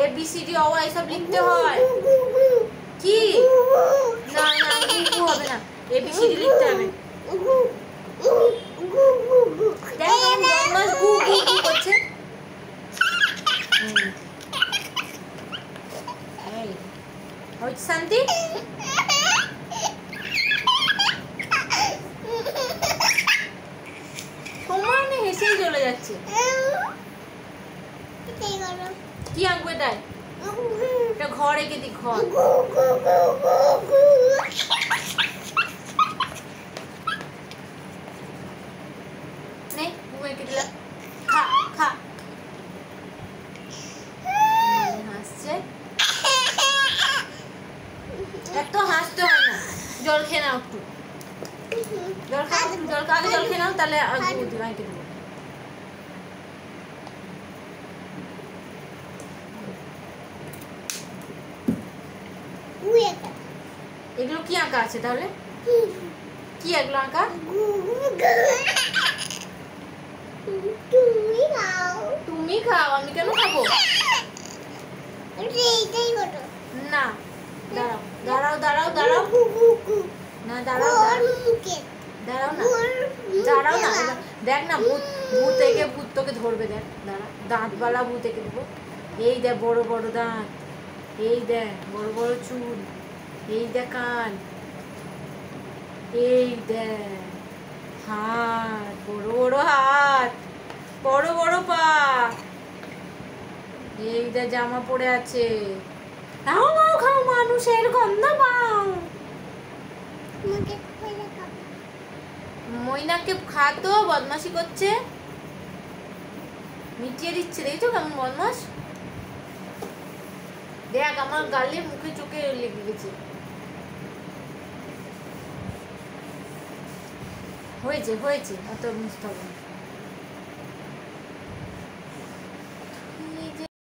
ABCD অ এইসব লিখতে হয়। কি না না গু হবে না, ABCD লিখতে হবে। দেখ আমার বদমাস গু গু গু করছে। এই হচ্ছে শান্তি। তোমার মেয়ে হেসেই চলে যাচ্ছে। কি আঁকবে তাই? এটা ঘর এঁকে দি, ঘর। নে ঘুম এঁকে দিলাম, খা খা। হাসছে, এত হাসতে হয় না। জল খেয়ে নাও একটু, জল খা, জল খা, আগে জল খেয়ে নাও, তাহলে এঁকে দেবো। এগুলো কি আঁকা আছে তাহলে? কি এগুলো আঁকা? তুমি খাও, আমি কেন খাবো? না দাঁড়াও দাঁড়াও দাঁড়াও দাঁড়াও না, দাঁড়াও দাঁড়াও না, দাঁড়াও না। দেখ না ভূত, ভূত এঁকে ভূত তোকে ধরবে। দেখ দাঁড়া, দাঁতওয়ালা ভূত এঁকে দেবো। এই দেখ বড় বড় দাঁত, এই দেখ বড় বড় চুল, এই দেখ কান, এই দেখ হাত, বড় বড় হাত, বড় বড় পা, এই দেখ জামা পরে আছে। খাও খাও খাও, মানুষের গন্ধ পাও। মইনাকে খাতো, বদমাশি করছে, মিটিয়ে দিচ্ছে। দেখছো কেমন বদমাস? দেখ আমার গালে মুখে চোখে লেগে গেছে। হয়েছে হয়েছে, অত বুঝতে হবে না।